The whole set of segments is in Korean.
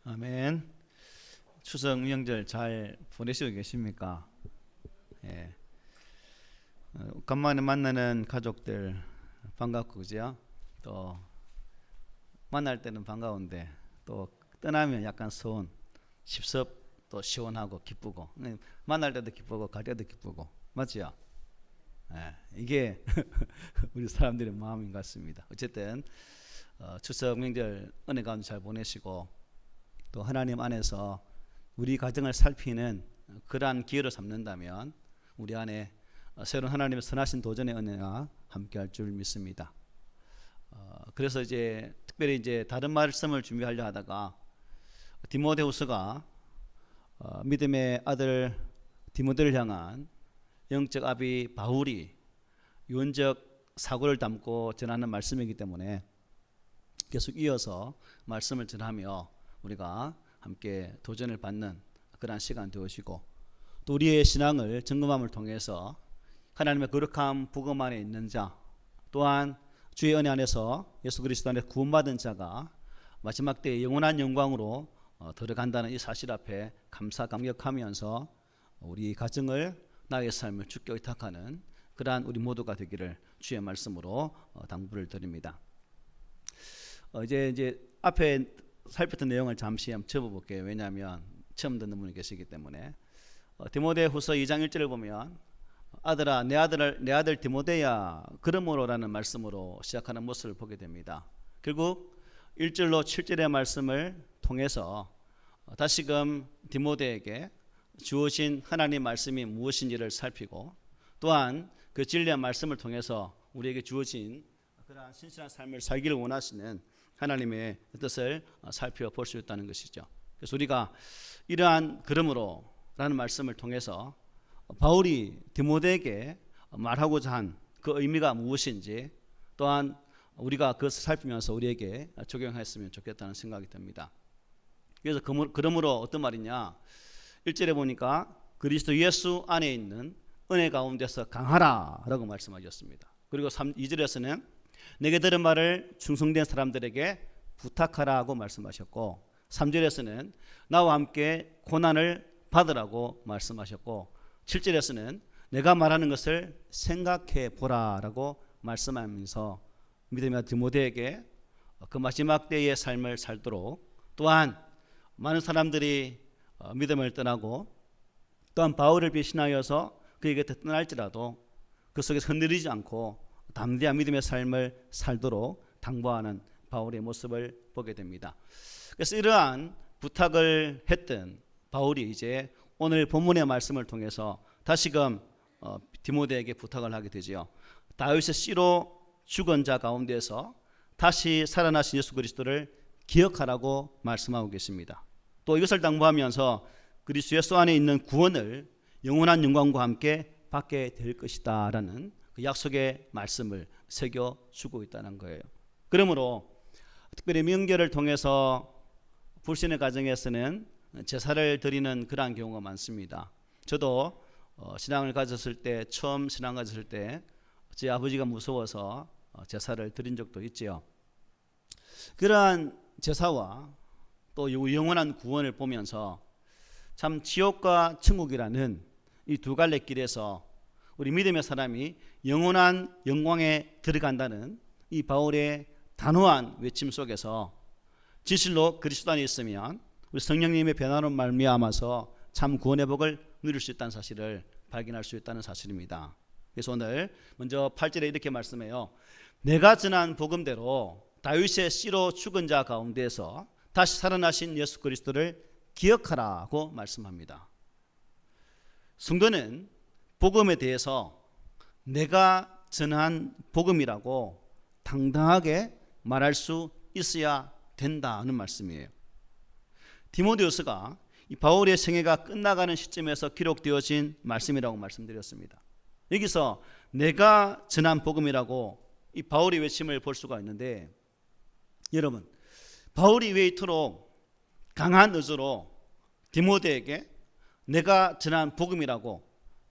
아멘. 추석 명절 잘 보내시고 계십니까? 예. 간만에 만나는 가족들 반갑고 그죠? 또 만날 때는 반가운데 또 떠나면 약간 서운, 섭섭 또 시원하고 기쁘고 만날 때도 기쁘고 갈 때도 기쁘고 맞지요? 예. 이게 우리 사람들의 마음인 것 같습니다. 어쨌든 추석 명절 은혜 가운데 잘 보내시고 또 하나님 안에서 우리 가정을 살피는 그러한 기회로 삼는다면 우리 안에 새로운 하나님의 선하신 도전의 은혜가 함께할 줄 믿습니다. 그래서 이제 특별히 이제 다른 말씀을 준비하려 하다가 디모데후서가 믿음의 아들 디모데를 향한 영적 아비 바울이 유언적 사고를 담고 전하는 말씀이기 때문에 계속 이어서 말씀을 전하며 우리가 함께 도전을 받는 그러한 시간 되어시고 또 우리의 신앙을 점검함을 통해서 하나님의 거룩한 복음 안에 있는 자 또한 주의 은혜 안에서 예수 그리스도 안에 구원받은 자가 마지막 때에 영원한 영광으로 들어간다는 이 사실 앞에 감사 감격하면서 우리 가정을 나의 삶을 주께 의탁하는 그러한 우리 모두가 되기를 주의 말씀으로 당부를 드립니다. 이제 앞에 살폈던 내용을 잠시 한번 접어볼게요. 왜냐하면 처음 듣는 분이 계시기 때문에 디모데후서 2장 1절을 보면 아들아 내 아들 디모데야 그러므로라는 말씀으로 시작하는 모습을 보게 됩니다. 결국 1절로 7절의 말씀을 통해서 다시금 디모데에게 주어진 하나님 말씀이 무엇인지를 살피고 또한 그 진리한 말씀을 통해서 우리에게 주어진 그러한 신실한 삶을 살기를 원하시는 하나님의 뜻을 살펴볼 수 있다는 것이죠. 그래서 우리가 이러한 그러므로 라는 말씀을 통해서 바울이 디모데에게 말하고자 한 그 의미가 무엇인지 또한 우리가 그것을 살피면서 우리에게 적용했으면 좋겠다는 생각이 듭니다. 그래서 그러므로 어떤 말이냐 1절에 보니까 그리스도 예수 안에 있는 은혜 가운데서 강하라 라고 말씀하셨습니다. 그리고 2절에서는 내게 들은 말을 충성된 사람들에게 부탁하라고 말씀하셨고 3절에서는 나와 함께 고난을 받으라고 말씀하셨고 7절에서는 내가 말하는 것을 생각해 보라라고 말씀하면서 믿음의 디모데에게 그 마지막 때의 삶을 살도록 또한 많은 사람들이 믿음을 떠나고 또한 바울을 배신하여서 그에게 떠날지라도 그 속에서 흔들리지 않고 담대한 믿음의 삶을 살도록 당부하는 바울의 모습을 보게 됩니다. 그래서 이러한 부탁을 했던 바울이 이제 오늘 본문의 말씀을 통해서 다시금 디모데에게 부탁을 하게 되지요. 다윗의 씨로 죽은 자 가운데서 다시 살아나신 예수 그리스도를 기억하라고 말씀하고 계십니다. 또 이것을 당부하면서 그리스도 예수 안에 있는 구원을 영원한 영광과 함께 받게 될 것이다 라는 그 약속의 말씀을 새겨주고 있다는 거예요. 그러므로 특별히 명절을 통해서 불신의 가정에서는 제사를 드리는 그러한 경우가 많습니다. 저도 신앙을 가졌을 때 처음 신앙 가졌을 때 제 아버지가 무서워서 제사를 드린 적도 있지요. 그러한 제사와 또 영원한 구원을 보면서 참 지옥과 천국이라는 이 두 갈래 길에서 우리 믿음의 사람이 영원한 영광에 들어간다는 이 바울의 단호한 외침 속에서 진실로 그리스도 안에 있으면 우리 성령님의 변화로 말미암아서 참 구원의 복을 누릴 수 있다는 사실을 발견할 수 있다는 사실입니다. 그래서 오늘 먼저 8절에 이렇게 말씀해요. 내가 전한 복음대로 다윗의 씨로 죽은 자 가운데서 다시 살아나신 예수 그리스도를 기억하라고 말씀합니다. 성도는 복음에 대해서 내가 전한 복음이라고 당당하게 말할 수 있어야 된다는 말씀이에요. 디모데후서가 이 바울의 생애가 끝나가는 시점에서 기록되어진 말씀이라고 말씀드렸습니다. 여기서 내가 전한 복음이라고 이 바울의 외침을 볼 수가 있는데 여러분 바울이 왜 이토록 강한 의지로 디모데에게 내가 전한 복음이라고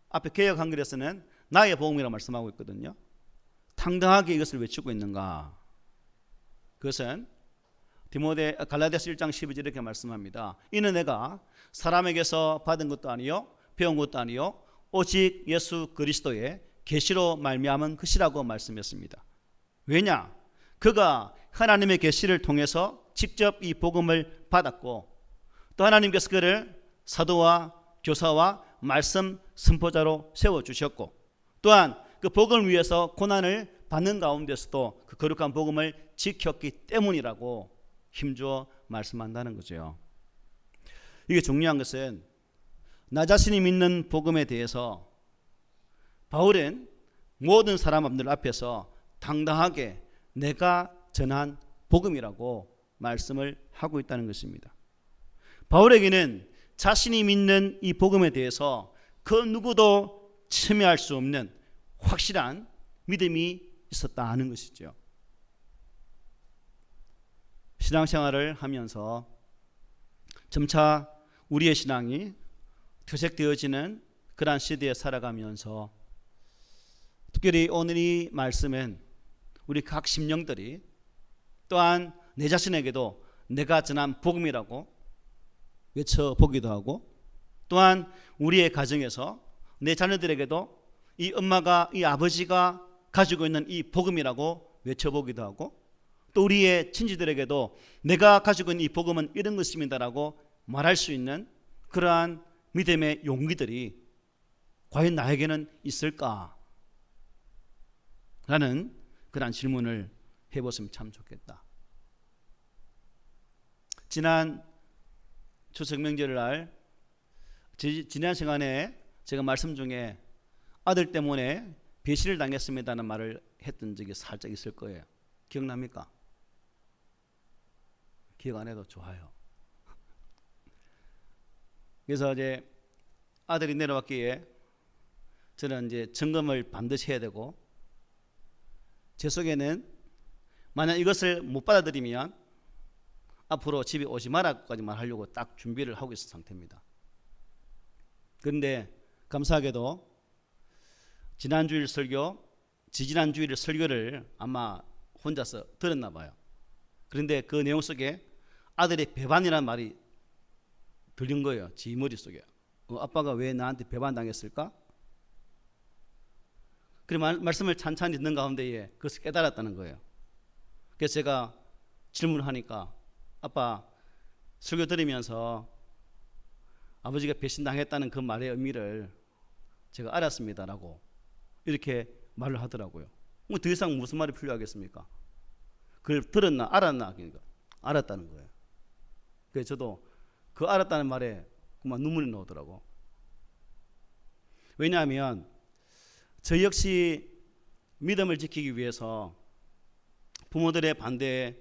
앞에 개역 한글에서는 나의 복음이라고 말씀하고 있거든요. 당당하게 이것을 외치고 있는가? 그것은 갈라디아서 1장 12절 이렇게 말씀합니다. 이는 내가 사람에게서 받은 것도 아니요 배운 것도 아니요 오직 예수 그리스도의 계시로 말미암은 것이라고 말씀했습니다. 왜냐? 그가 하나님의 계시를 통해서 직접 이 복음을 받았고 또 하나님께서 그를 사도와 교사와 말씀 선포자로 세워주셨고 또한 그 복음을 위해서 고난을 받는 가운데서도 그 거룩한 복음을 지켰기 때문이라고 힘주어 말씀한다는 거죠. 이게 중요한 것은 나 자신이 믿는 복음에 대해서 바울은 모든 사람들 앞에서 당당하게 내가 전한 복음이라고 말씀을 하고 있다는 것입니다. 바울에게는 자신이 믿는 이 복음에 대해서 그 누구도 침해할 수 없는 확실한 믿음이 있었다는 것이죠. 신앙생활을 하면서 점차 우리의 신앙이 퇴색되어지는 그러한 시대에 살아가면서 특별히 오늘 이 말씀은 우리 각 심령들이 또한 내 자신에게도 내가 전한 복음이라고 외쳐보기도 하고 또한 우리의 가정에서 내 자녀들에게도 이 엄마가 이 아버지가 가지고 있는 이 복음이라고 외쳐보기도 하고 또 우리의 친지들에게도 내가 가지고 있는 이 복음은 이런 것입니다라고 말할 수 있는 그러한 믿음의 용기들이 과연 나에게는 있을까? 라는 그러한 질문을 해봤으면 참 좋겠다. 지난 추석 명절날 지난 시간에 제가 말씀 중에 아들 때문에 배신을 당했습니다는 말을 했던 적이 살짝 있을 거예요. 기억납니까? 기억 안 해도 좋아요. 그래서 이제 아들이 내려왔기에 저는 이제 점검을 반드시 해야 되고 제 속에는 만약 이것을 못 받아들이면 앞으로 집에 오지 마라까지만 하려고 딱 준비를 하고 있는 상태입니다. 그런데 감사하게도 지난주일 설교, 지지난주일 설교를 아마 혼자서 들었나 봐요. 그런데 그 내용 속에 아들의 배반이라는 말이 들린 거예요. 지 머릿속에. 아빠가 왜 나한테 배반당했을까? 그 말씀을 찬찬히 듣는 가운데에 그것을 깨달았다는 거예요. 그래서 제가 질문을 하니까 아빠 설교 들으면서 아버지가 배신당했다는 그 말의 의미를 제가 알았습니다라고 이렇게 말을 하더라고요. 더 이상 무슨 말이 필요하겠습니까? 그걸 들었나 알았나 그러니까 알았다는 거예요. 그래서 저도 그 알았다는 말에 그만 눈물이 나오더라고. 왜냐하면 저 역시 믿음을 지키기 위해서 부모들의 반대,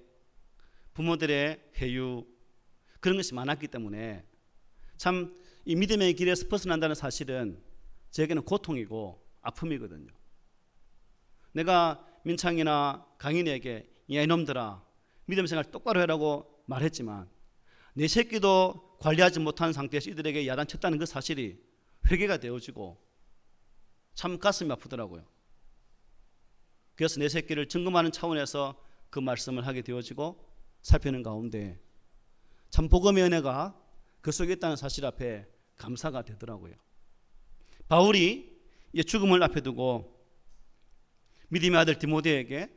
부모들의 회유 그런 것이 많았기 때문에 참 이 믿음의 길에서 벗어난다는 사실은 저에게는 고통이고 아픔이거든요. 내가 민창이나 강인에게 야 이놈들아 믿음 생활 똑바로 해라고 말했지만 내 새끼도 관리하지 못하는 상태에서 이들에게 야단쳤다는 그 사실이 회개가 되어지고 참 가슴이 아프더라고요. 그래서 내 새끼를 점검하는 차원에서 그 말씀을 하게 되어지고 살피는 가운데 참 복음의 은혜가 그 속에 있다는 사실 앞에 감사가 되더라고요. 바울이 죽음을 앞에 두고 믿음의 아들 디모데에게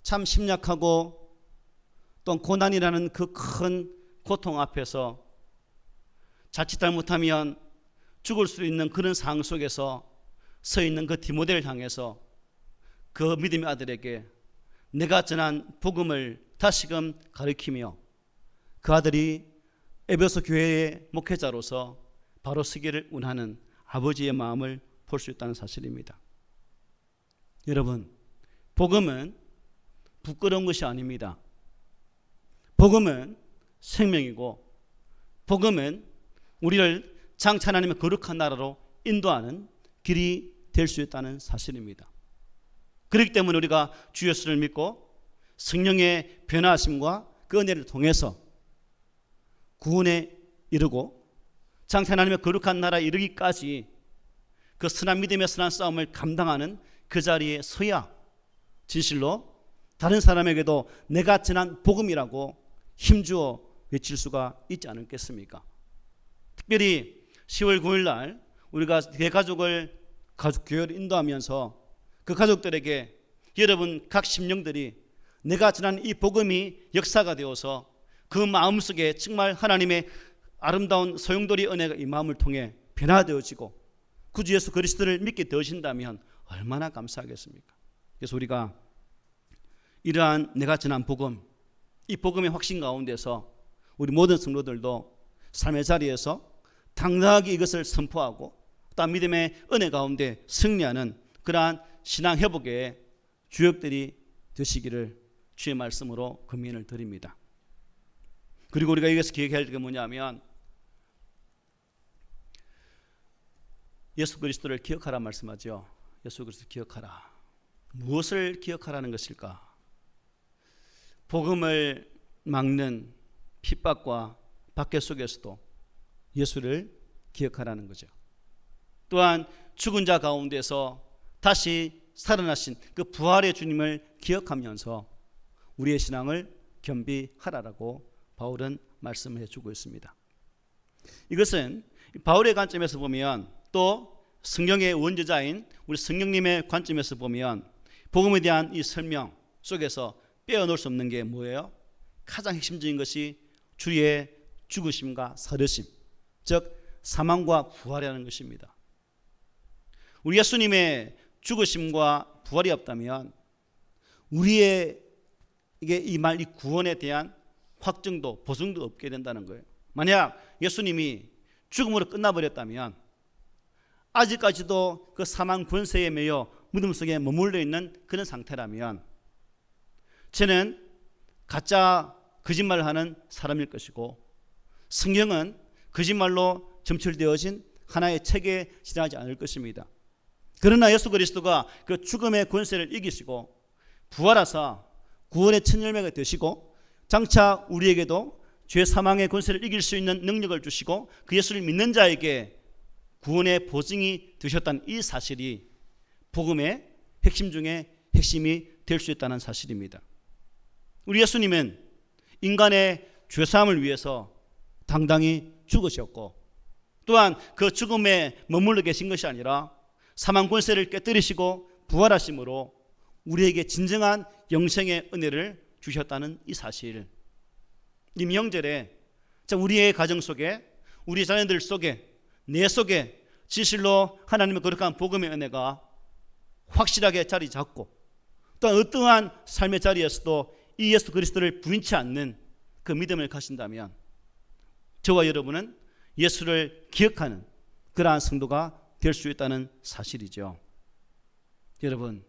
참 심약하고 또 고난이라는 그 큰 고통 앞에서 자칫 잘못하면 죽을 수 있는 그런 상황 속에서 서 있는 그 디모데를 향해서 그 믿음의 아들에게 내가 전한 복음을 다시금 가르치며 그 아들이 에베소 교회의 목회자로서 바로 서기를 운하는 아버지의 마음을 볼 수 있다는 사실입니다. 여러분, 복음은 부끄러운 것이 아닙니다. 복음은 생명이고 복음은 우리를 장차 하나님의 거룩한 나라로 인도하는 길이 될 수 있다는 사실입니다. 그렇기 때문에 우리가 주 예수를 믿고 성령의 변화하심과 그 은혜를 통해서 구원에 이르고 장차 하나님의 거룩한 나라에 이르기까지 그 선한 믿음의 선한 싸움을 감당하는 그 자리에 서야 진실로 다른 사람에게도 내가 전한 복음이라고 힘주어 외칠 수가 있지 않겠습니까? 특별히 10월 9일 날 우리가 대가족을 가족교회를 인도하면서 그 가족들에게 여러분 각 심령들이 내가 전한 이 복음이 역사가 되어서 그 마음속에 정말 하나님의 아름다운 소용돌이 은혜가 이 마음을 통해 변화되어지고 구주 예수 그리스도를 믿게 되어진다면 얼마나 감사하겠습니까? 그래서 우리가 이러한 내가 전한 복음, 이 복음의 확신 가운데서 우리 모든 성도들도 삶의 자리에서 당당하게 이것을 선포하고 또 믿음의 은혜 가운데 승리하는 그러한 신앙 회복의 주역들이 되시기를 주의 말씀으로 권면을 드립니다. 그리고 우리가 여기서 기억해야 할 게 뭐냐면 예수 그리스도를 기억하라 말씀하죠. 예수 그리스도를 기억하라. 무엇을 기억하라는 것일까? 복음을 막는 핍박과 박해 속에서도 예수를 기억하라는 거죠. 또한 죽은 자 가운데서 다시 살아나신 그 부활의 주님을 기억하면서 우리의 신앙을 겸비하라라고 바울은 말씀을 해주고 있습니다. 이것은 바울의 관점에서 보면 또 성경의 원저자인 우리 성령님의 관점에서 보면 복음에 대한 이 설명 속에서 빼어놓을 수 없는 게 뭐예요? 가장 핵심적인 것이 주의 죽으심과 살으심, 즉 사망과 부활이라는 것입니다. 우리 예수님의 죽으심과 부활이 없다면 우리의 이 구원에 대한 확증도 보증도 없게 된다는 거예요. 만약 예수님이 죽음으로 끝나버렸다면 아직까지도 그 사망 권세에 매여 무덤 속에 머물러 있는 그런 상태라면 저는 가짜 거짓말을 하는 사람일 것이고 성경은 거짓말로 점철되어진 하나의 책에 지나지 않을 것입니다. 그러나 예수 그리스도가 그 죽음의 권세를 이기시고 부활하사 구원의 첫 열매가 되시고 장차 우리에게도 죄 사망의 권세를 이길 수 있는 능력을 주시고 그 예수를 믿는 자에게 구원의 보증이 되셨다는 이 사실이 복음의 핵심 중에 핵심이 될 수 있다는 사실입니다. 우리 예수님은 인간의 죄사함을 위해서 당당히 죽으셨고 또한 그 죽음에 머물러 계신 것이 아니라 사망 권세를 깨뜨리시고 부활하심으로 우리에게 진정한 영생의 은혜를 주셨다는 이 사실, 이 명절에 우리의 가정 속에 우리 자녀들 속에 내 속에 진실로 하나님의 거룩한 복음의 은혜가 확실하게 자리 잡고 또한 어떠한 삶의 자리에서도 이 예수 그리스도를 부인치 않는 그 믿음을 가진다면 저와 여러분은 예수를 기억하는 그러한 성도가 될 수 있다는 사실이죠. 여러분,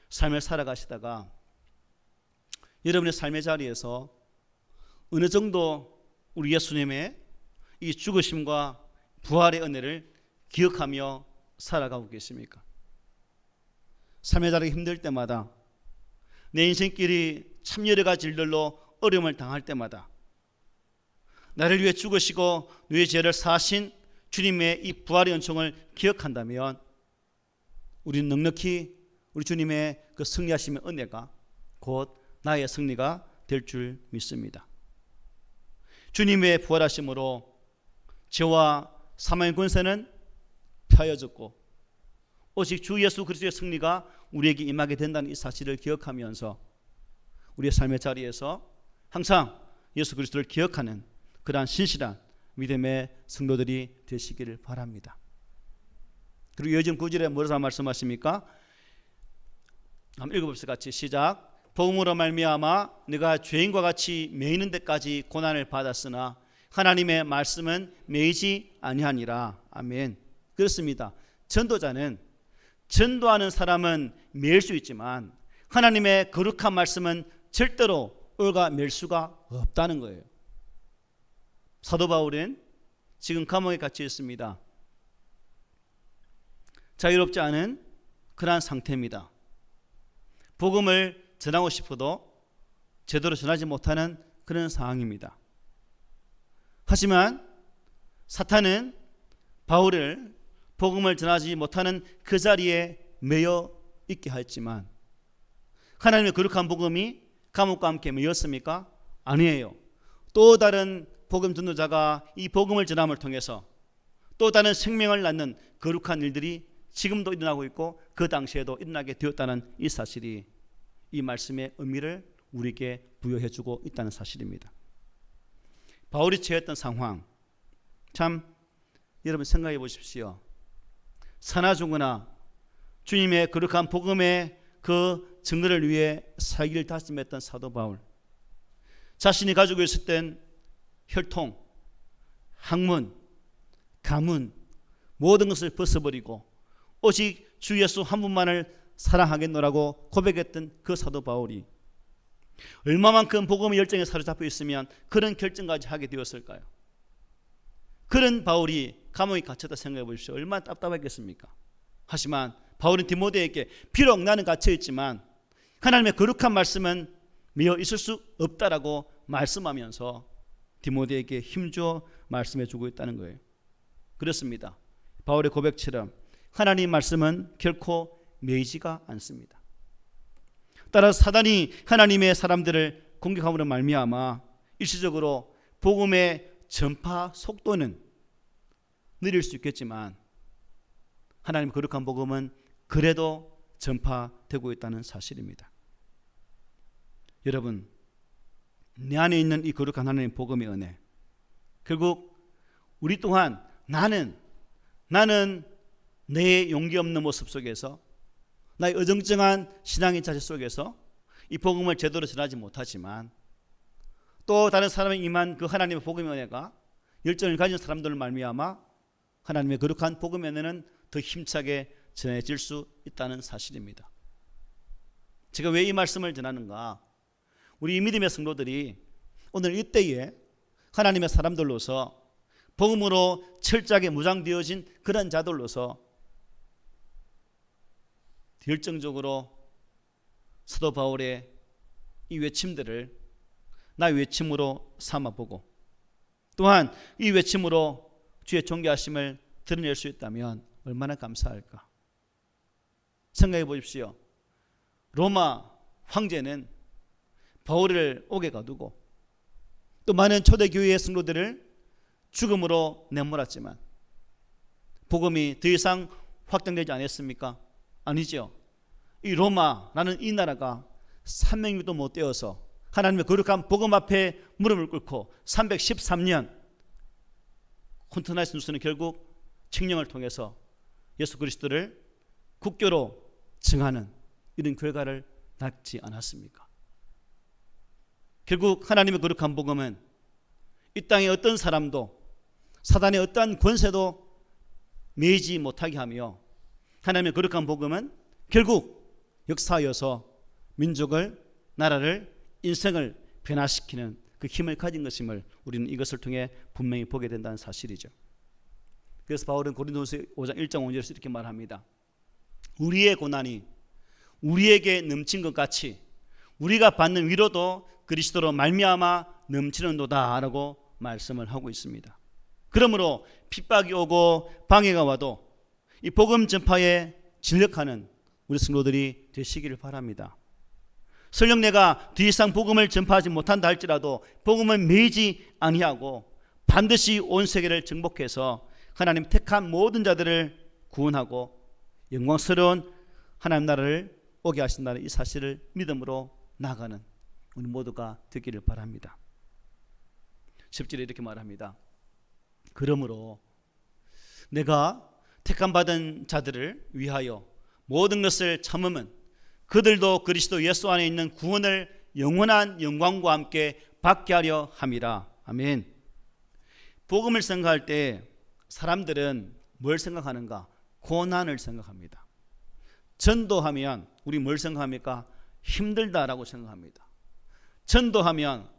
삶을 살아가시다가 여러분의 삶의 자리에서 어느 정도 우리 예수님의 이 죽으심과 부활의 은혜를 기억하며 살아가고 계십니까? 삶의 자리가 힘들 때마다 내 인생길이 참 여러 가지 일들로 어려움을 당할 때마다 나를 위해 죽으시고 너의 죄를 사하신 주님의 이 부활의 은총을 기억한다면 우리는 넉넉히 우리 주님의 그 승리하심의 은혜가 곧 나의 승리가 될 줄 믿습니다. 주님의 부활하심으로 죄와 사망의 권세는 펴여졌고 오직 주 예수 그리스도의 승리가 우리에게 임하게 된다는 이 사실을 기억하면서 우리의 삶의 자리에서 항상 예수 그리스도를 기억하는 그러한 신실한 믿음의 성도들이 되시기를 바랍니다. 그리고 요즘 9절에 뭐라고 말씀하십니까? 한번 읽어봅시다. 같이 시작. 복음으로 말미암아 네가 죄인과 같이 매이는 데까지 고난을 받았으나 하나님의 말씀은 매이지 아니하니라. 아멘. 그렇습니다. 전도자는 전도하는 사람은 매일 수 있지만 하나님의 거룩한 말씀은 절대로 올가 맬 수가 없다는 거예요. 사도 바울은 지금 감옥에 갇혀 있습니다. 자유롭지 않은 그러한 상태입니다. 복음을 전하고 싶어도 제대로 전하지 못하는 그런 상황입니다. 하지만 사탄은 바울을 복음을 전하지 못하는 그 자리에 매여 있게 했지만 하나님의 거룩한 복음이 감옥과 함께 매였습니까? 아니에요. 또 다른 복음 전도자가 이 복음을 전함을 통해서 또 다른 생명을 낳는 거룩한 일들이 지금도 일어나고 있고 그 당시에도 일어나게 되었다는 이 사실이 이 말씀의 의미를 우리에게 부여해주고 있다는 사실입니다. 바울이 처했던 상황, 참 여러분 생각해 보십시오. 사나 죽으나 주님의 거룩한 복음의 그 증거를 위해 살기를 다짐했던 사도 바울, 자신이 가지고 있었던 혈통, 학문, 가문 모든 것을 벗어버리고 오직 주 예수 한 분만을 사랑하겠노라고 고백했던 그 사도 바울이 얼마만큼 복음의 열정에 사로잡혀 있으면 그런 결정까지 하게 되었을까요? 그런 바울이 감옥에 갇혔다 생각해 보십시오. 얼마나 답답했겠습니까? 하지만 바울은 디모데에게 비록 나는 갇혀있지만 하나님의 거룩한 말씀은 미어 있을 수 없다라고 말씀하면서 디모데에게 힘주어 말씀해주고 있다는 거예요. 그렇습니다. 바울의 고백처럼 하나님 말씀은 결코 매이지가 않습니다. 따라서 사단이 하나님의 사람들을 공격함으로 말미암아 일시적으로 복음의 전파 속도는 느릴 수 있겠지만 하나님의 거룩한 복음은 그래도 전파되고 있다는 사실입니다. 여러분, 내 안에 있는 이 거룩한 하나님의 복음의 은혜, 결국 우리 또한 나는 내 용기 없는 모습 속에서 나의 어정쩡한 신앙의 자세 속에서 이 복음을 제대로 전하지 못하지만 또 다른 사람에 임한 그 하나님의 복음의 은혜가 열정을 가진 사람들을 말미암아 하나님의 거룩한 복음의 은혜는 더 힘차게 전해질 수 있다는 사실입니다. 제가 왜 이 말씀을 전하는가? 우리 믿음의 성도들이 오늘 이때에 하나님의 사람들로서 복음으로 철저하게 무장되어진 그런 자들로서 열정적으로 사도 바울의 이 외침들을 나의 외침으로 삼아보고 또한 이 외침으로 주의 존귀하심을 드러낼 수 있다면 얼마나 감사할까? 생각해 보십시오. 로마 황제는 바울을 옥에 가두고 또 많은 초대교회의 성도들을 죽음으로 내몰았지만 복음이 더 이상 확장되지 않았습니까? 아니죠. 이 로마라는 이 나라가 300년도 못 되어서 하나님의 거룩한 복음 앞에 무릎을 꿇고 313년 콘스탄티누스 누스는 결국 칙령을 통해서 예수 그리스도를 국교로 정하는 이런 결과를 낳지 않았습니까? 결국 하나님의 거룩한 복음은 이 땅의 어떤 사람도 사단의 어떠한 권세도 매이지 못하게 하며 하나님의 거룩한 복음은 결국 역사하여서 민족을, 나라를, 인생을 변화시키는 그 힘을 가진 것임을 우리는 이것을 통해 분명히 보게 된다는 사실이죠. 그래서 바울은 고린도서 5장 1장 5절에서 이렇게 말합니다. 우리의 고난이 우리에게 넘친 것 같이 우리가 받는 위로도 그리스도로 말미암아 넘치는도다라고 말씀을 하고 있습니다. 그러므로 핍박이 오고 방해가 와도 이 복음 전파에 진력하는 우리 성도들이 되시기를 바랍니다. 설령 내가 더 이상 복음을 전파하지 못한다 할지라도 복음은 매이지 아니하고 반드시 온 세계를 정복해서 하나님 택한 모든 자들을 구원하고 영광스러운 하나님 나라를 오게 하신다는 이 사실을 믿음으로 나아가는 우리 모두가 되기를 바랍니다. 10절에 이렇게 말합니다. 그러므로 내가 택함 받은 자들을 위하여 모든 것을 참음은 그들도 그리스도 예수 안에 있는 구원을 영원한 영광과 함께 받게 하려 함이라. 아멘. 복음을 생각할 때 사람들은 뭘 생각하는가? 고난을 생각합니다. 전도하면 우리 뭘 생각합니까? 힘들다라고 생각합니다. 전도하면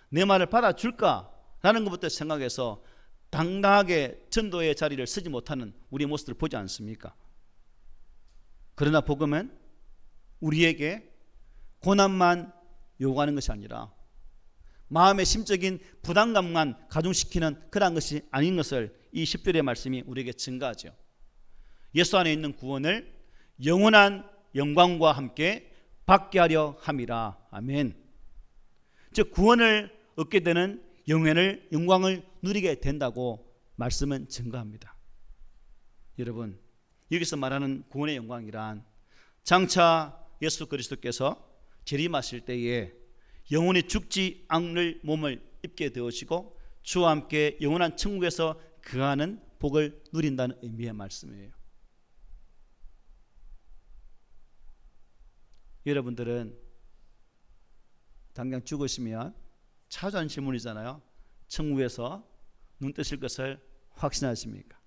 내 말을 받아줄까라는 것부터 생각해서 당당하게 전도의 자리를 쓰지 못하는 우리의 모습을 보지 않습니까? 그러나 복음은 우리에게 고난만 요구하는 것이 아니라 마음의 심적인 부담감만 가중시키는 그러한 것이 아닌 것을 이 10절의 말씀이 우리에게 증가하죠. 예수 안에 있는 구원을 영원한 영광과 함께 받게 하려 함이라. 아멘. 즉 구원을 얻게 되는 영광을 누리게 된다고 말씀은 증거합니다. 여러분, 여기서 말하는 구원의 영광이란 장차 예수 그리스도께서 재림하실 때에 영원히 죽지 않을 몸을 입게 되어지고 주와 함께 영원한 천국에서 거하는 복을 누린다는 의미의 말씀이에요. 여러분들은 당장 죽으시면 차주한 질문이잖아요. 천국에서 눈 뜨실 것을 확신하십니까?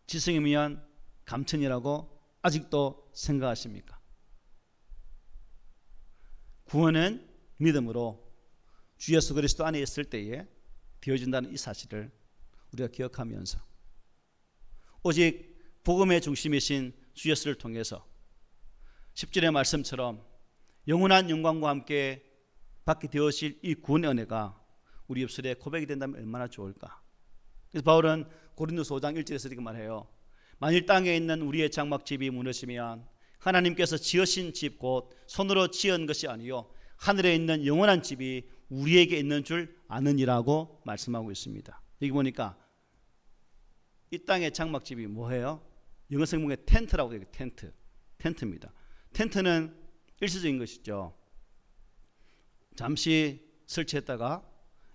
지성이면 감천이라고 아직도 생각하십니까? 구원은 믿음으로 주 예수 그리스도 안에 있을 때에 되어진다는 이 사실을 우리가 기억하면서 오직 복음의 중심이신 주 예수를 통해서 10절의 말씀처럼 영원한 영광과 함께 받게 되어질 이 구원의 은혜가 우리 입술에 고백이 된다면 얼마나 좋을까. 그래서 바울은 고린도서 5장 1절에서 이렇게 말해요. 만일 땅에 있는 우리의 장막집이 무너지면 하나님께서 지으신 집 곧 손으로 지은 것이 아니요 하늘에 있는 영원한 집이 우리에게 있는 줄 아느니라고 말씀하고 있습니다. 여기 보니까 이 땅의 장막집이 뭐예요? 영어 성경에 텐트라고 되어 있어요. 텐트입니다. 텐트는 일시적인 것이죠. 잠시 설치했다가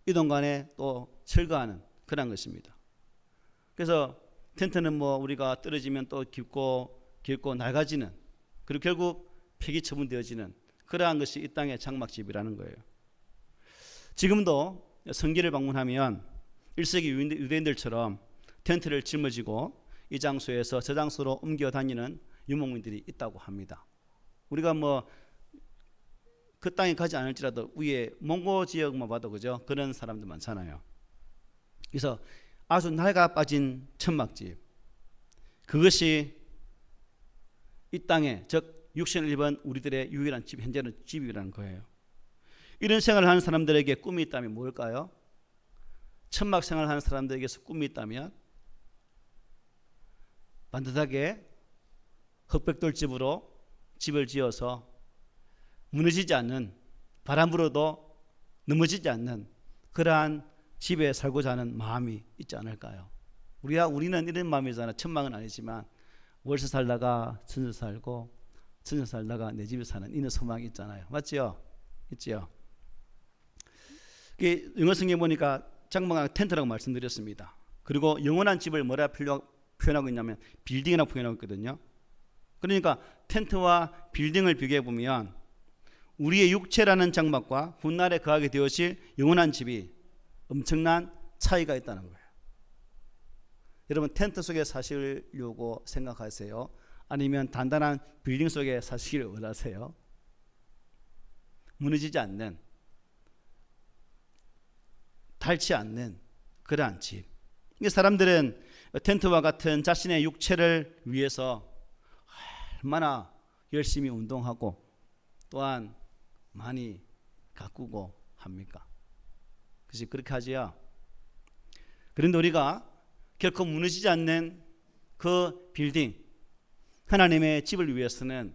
이동간에 또 철거하는 그런 것입니다. 그래서 텐트는 뭐 우리가 떨어지면 또 깊고 낡아지는, 그리고 결국 폐기 처분되어지는 그러한 것이 이 땅의 장막집이라는 거예요. 지금도 성지를 방문하면 1세기 유대인들처럼 텐트를 짊어지고 이 장소에서 저 장소로 옮겨 다니는 유목민들이 있다고 합니다. 우리가 뭐 그 땅에 가지 않을지라도 위에 몽고 지역만 봐도 그죠? 그런 사람들 많잖아요. 그래서 아주 낡아 빠진 천막집, 그것이 이 땅에, 즉 육신을 입은 우리들의 유일한 집, 현재는 집이라는 거예요. 이런 생활을 하는 사람들에게 꿈이 있다면 뭘까요? 천막 생활을 하는 사람들에게서 꿈이 있다면 반듯하게 흑백돌집으로 집을 지어서 무너지지 않는, 바람 불어도 넘어지지 않는 그러한 집에 살고자 하는 마음이 있지 않을까요? 우리는 이런 마음이잖아요. 천막은 아니지만 월세 살다가 천세 살고 천세 살다가 내 집에 사는 이런 소망이 있잖아요. 맞죠? 있죠? 영어 성경 보니까 장막은 텐트라고 말씀드렸습니다. 그리고 영원한 집을 뭐라 표현하고 있냐면 빌딩이라고 표현하고 있거든요. 그러니까 텐트와 빌딩을 비교해 보면 우리의 육체라는 장막과 훗날에 거하게 되어질 영원한 집이 엄청난 차이가 있다는 거예요. 여러분, 텐트 속에 사시려고 생각하세요? 아니면 단단한 빌딩 속에 사시기를 원하세요? 무너지지 않는, 닳지 않는 그러한 집. 사람들은 텐트와 같은 자신의 육체를 위해서 얼마나 열심히 운동하고 또한 많이 가꾸고 합니까? 그렇지, 그렇게 하지요. 그런데 우리가 결코 무너지지 않는 그 빌딩, 하나님의 집을 위해서는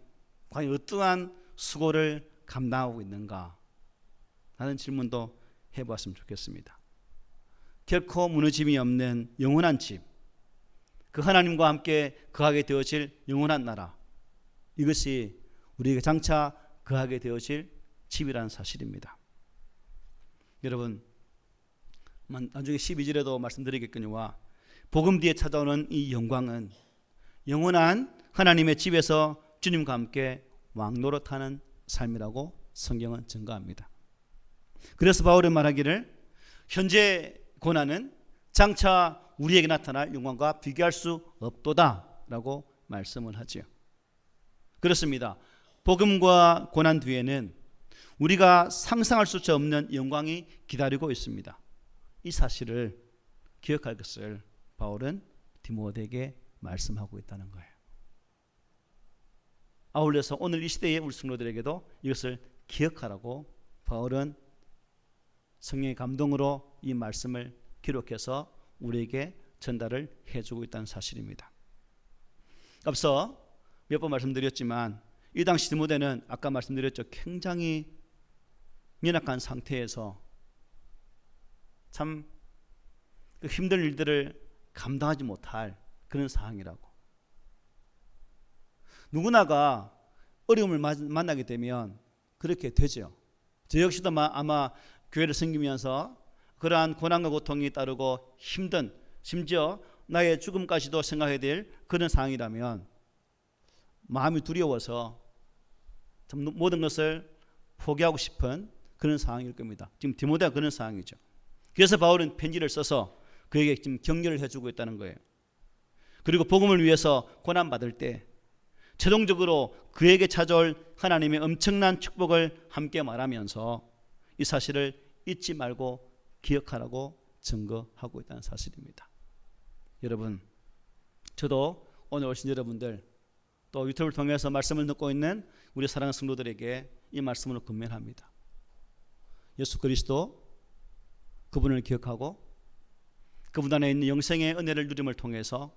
과연 어떠한 수고를 감당하고 있는가 하는 질문도 해보았으면 좋겠습니다. 결코 무너짐이 없는 영원한 집, 그 하나님과 함께 거하게 되어질 영원한 나라, 이것이 우리에게 장차 거하게 되어질 집이라는 사실입니다. 여러분, 나중에 12절에도 말씀드리겠거니와 복음 뒤에 찾아오는 이 영광은 영원한 하나님의 집에서 주님과 함께 왕노릇하는 삶이라고 성경은 증거합니다. 그래서 바울은 말하기를 현재 고난은 장차 우리에게 나타날 영광과 비교할 수 없도다 라고 말씀을 하지요. 그렇습니다. 복음과 고난 뒤에는 우리가 상상할 수 없는 영광이 기다리고 있습니다. 이 사실을 기억할 것을 바울은 디모데에게 말씀하고 있다는 거예요. 아울러서 오늘 이 시대의 우리 성도들에게도 이것을 기억하라고 바울은 성령의 감동으로 이 말씀을 기록해서 우리에게 전달을 해주고 있다는 사실입니다. 앞서 몇 번 말씀드렸지만 이 당시 디모데는 아까 말씀드렸죠. 굉장히 연약한 상태에서 참 그 힘든 일들을 감당하지 못할 그런 상황이라고. 누구나가 어려움을 만나게 되면 그렇게 되죠. 저 역시도 아마 교회를 섬기면서 그러한 고난과 고통이 따르고 힘든, 심지어 나의 죽음까지도 생각해야 될 그런 상황이라면 마음이 두려워서 모든 것을 포기하고 싶은 그런 상황일 겁니다. 지금 디모데가 그런 상황이죠. 그래서 바울은 편지를 써서 그에게 지금 격려를 해주고 있다는 거예요. 그리고 복음을 위해서 고난받을 때 최종적으로 그에게 찾아올 하나님의 엄청난 축복을 함께 말하면서 이 사실을 잊지 말고 기억하라고 증거하고 있다는 사실입니다. 여러분, 저도 오늘 오신 여러분들 또 유튜브를 통해서 말씀을 듣고 있는 우리 사랑하는 성도들에게 이 말씀을 권면합니다. 예수 그리스도 그분을 기억하고 그분 안에 있는 영생의 은혜를 누림을 통해서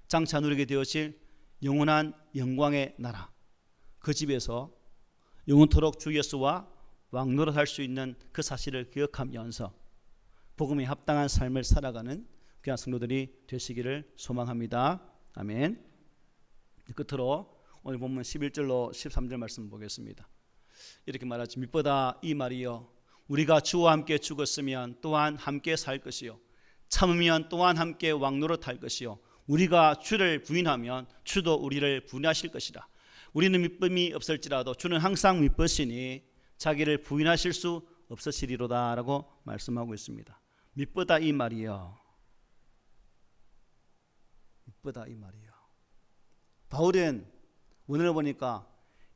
장차 누리게 되어질 영원한 영광의 나라, 그 집에서 영원토록 주 예수와 왕노릇할 수 있는 그 사실을 기억하면서 복음에 합당한 삶을 살아가는 귀한 성도들이 되시기를 소망합니다. 아멘. 끝으로 오늘 본문 11절로 13절 말씀 보겠습니다. 이렇게 말하지. 밑보다 이 말이요, 우리가 주와 함께 죽었으면 또한 함께 살 것이요, 참으면 또한 함께 왕노릇할 것이요, 우리가 주를 부인하면 주도 우리를 부인하실 것이라. 우리는 밑범이 없을지라도 주는 항상 밑보시니 자기를 부인하실 수 없으시리로다 라고 말씀하고 있습니다. 밑보다 이 말이요, 밑보다 이 말이요. 바울은 오늘 보니까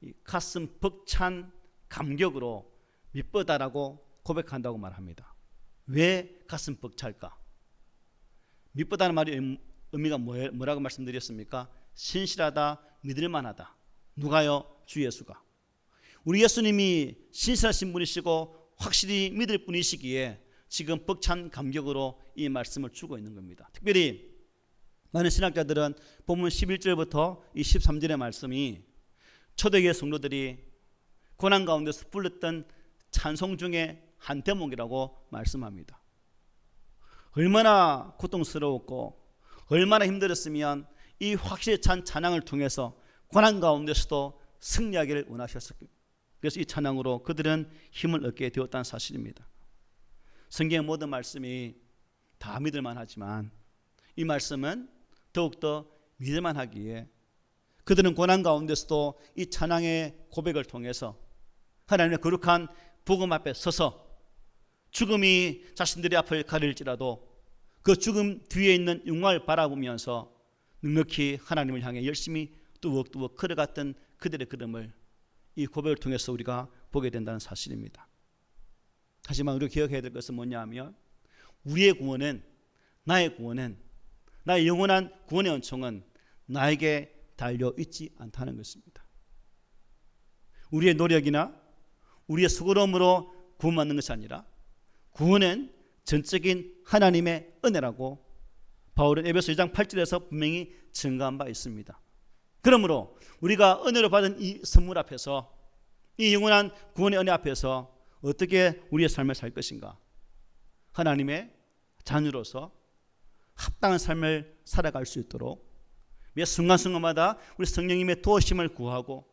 이 가슴 벅찬 감격으로 밑보다라고 고백한다고 말합니다. 왜 가슴 벅찰까? 밑보다는 말이 의미가 뭐라고 말씀드렸습니까? 신실하다, 믿을만하다. 누가요? 주 예수가. 우리 예수님이 신실하신 분이시고 확실히 믿을 분이시기에 지금 벅찬 감격으로 이 말씀을 주고 있는 겁니다. 특별히 많은 신학자들은 본문 11절부터 이 13절의 말씀이 초대교회 성도들이 고난 가운데서 불렀던 찬송 중에 한 대목이라고 말씀합니다. 얼마나 고통스러웠고 얼마나 힘들었으면 이 확실히 찬 찬양을 통해서 고난 가운데서도 승리하기를 원하셨습니다. 그래서 이 찬양으로 그들은 힘을 얻게 되었다는 사실입니다. 성경의 모든 말씀이 다 믿을만 하지만 이 말씀은 더욱더 믿을만 하기에 그들은 고난 가운데서도 이 찬양의 고백을 통해서 하나님의 거룩한 복음 앞에 서서 죽음이 자신들의 앞을 가릴지라도 그 죽음 뒤에 있는 영광을 바라보면서 넉넉히 하나님을 향해 열심히 뚜벅뚜벅 걸어갔던 그들의 걸음을 이 고백을 통해서 우리가 보게 된다는 사실입니다. 하지만 우리가 기억해야 될 것은 뭐냐 하면 우리의 구원은, 나의 구원은, 나의 영원한 구원의 은총은 나에게 달려있지 않다는 것입니다. 우리의 노력이나 우리의 수고로움으로 구원받는 것이 아니라 구원은 전적인 하나님의 은혜라고 바울은 에베소 2장 8절에서 분명히 증거한 바 있습니다. 그러므로 우리가 은혜로 받은 이 선물 앞에서, 이 영원한 구원의 은혜 앞에서 어떻게 우리의 삶을 살 것인가? 하나님의 자녀로서 합당한 삶을 살아갈 수 있도록 매 순간순간마다 우리 성령님의 도우심을 구하고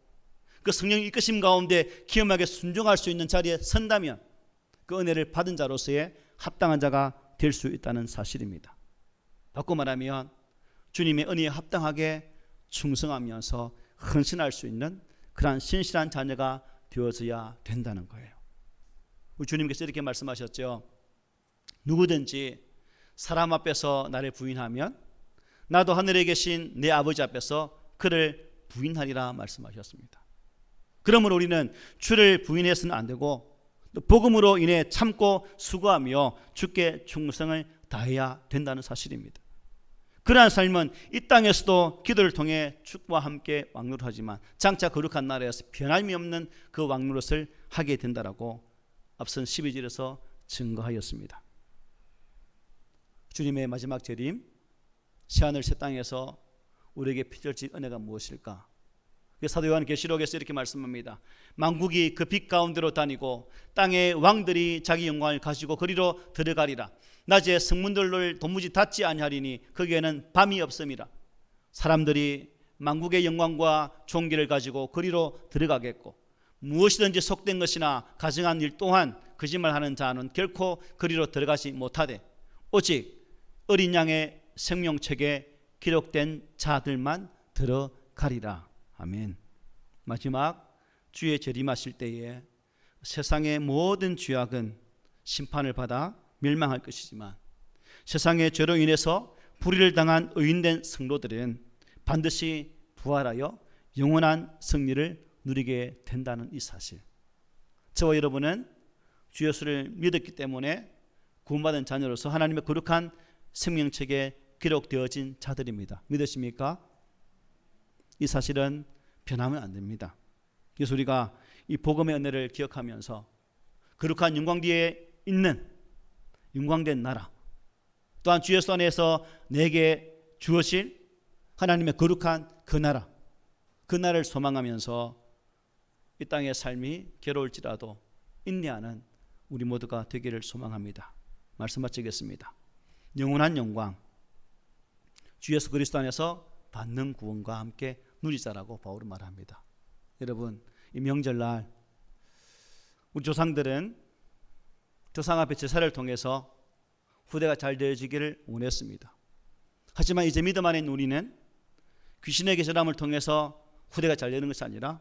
그 성령의 이끄심 가운데 기엄하게 순종할 수 있는 자리에 선다면 그 은혜를 받은 자로서의 합당한 자가 될 수 있다는 사실입니다. 바꿔 말하면 주님의 은혜에 합당하게 충성하면서 헌신할 수 있는 그러한 신실한 자녀가 되어져야 된다는 거예요. 우리 주님께서 이렇게 말씀하셨죠. 누구든지 사람 앞에서 나를 부인하면 나도 하늘에 계신 내 아버지 앞에서 그를 부인하리라 말씀하셨습니다. 그러므로 우리는 주를 부인해서는 안 되고 또 복음으로 인해 참고 수고하며 주께 충성을 다해야 된다는 사실입니다. 그러한 삶은 이 땅에서도 기도를 통해 주와 함께 왕노릇하지만 장차 거룩한 나라에서 변함이 없는 그 왕노릇을 하게 된다라고 앞선 12절에서 증거하였습니다. 주님의 마지막 재림, 새하늘 새 땅에서 우리에게 펼쳐질 은혜가 무엇일까? 사도 요한 계시록에서 이렇게 말씀합니다. 만국이 그 빛 가운데로 다니고 땅의 왕들이 자기 영광을 가지고 그리로 들어가리라. 낮에 성문들을 도무지 닫지 아니하리니 거기에는 밤이 없음이라. 사람들이 만국의 영광과 존귀를 가지고 그리로 들어가겠고 무엇이든지 속된 것이나 가증한 일 또한 거짓말하는 자는 결코 그리로 들어가지 못하되 오직 어린 양의 생명책에 기록된 자들만 들어가리라. 아멘. 마지막 주의 재림하실 때에 세상의 모든 죄악은 심판을 받아 멸망할 것이지만 세상의 죄로 인해서 불의를 당한 의인된 성도들은 반드시 부활하여 영원한 승리를 누리게 된다는 이 사실. 저와 여러분은 주 예수를 믿었기 때문에 구원받은 자녀로서 하나님의 거룩한 생명책에 기록되어진 자들입니다. 믿으십니까? 이 사실은 변하면 안 됩니다. 그래서 우리가 이 복음의 은혜를 기억하면서 거룩한 영광 뒤에 있는 영광된 나라, 또한 주 예수 안에서 내게 주어질 하나님의 거룩한 그 나라를 소망하면서 이 땅의 삶이 괴로울지라도 인내하는 우리 모두가 되기를 소망합니다. 말씀 마치겠습니다. 영원한 영광, 주 예수 그리스도 안에서 받는 구원과 함께 누리자라고 바울은 말합니다. 여러분, 이 명절날 우리 조상들은 조상 앞에 제사를 통해서 후대가 잘 되어지기를 원했습니다. 하지만 이제 믿음 안에 있는 우리는 귀신의 계절함을 통해서 후대가 잘 되는 것이 아니라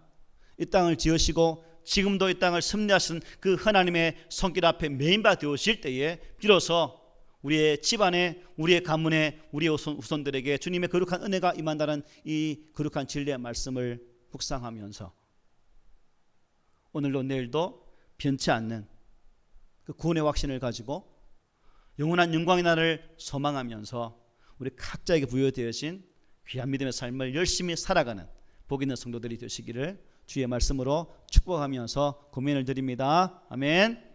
이 땅을 지으시고 지금도 이 땅을 섭리하신 그 하나님의 손길 앞에 메인바 되어질 때에 비로소 우리의 집안에, 우리의 가문에, 우리의 후손들에게 주님의 거룩한 은혜가 임한다는 이 거룩한 진리의 말씀을 묵상하면서 오늘도 내일도 변치 않는 그 구원의 확신을 가지고 영원한 영광의 날을 소망하면서 우리 각자에게 부여되어진 귀한 믿음의 삶을 열심히 살아가는 복 있는 성도들이 되시기를 주의 말씀으로 축복하면서 고민을 드립니다. 아멘.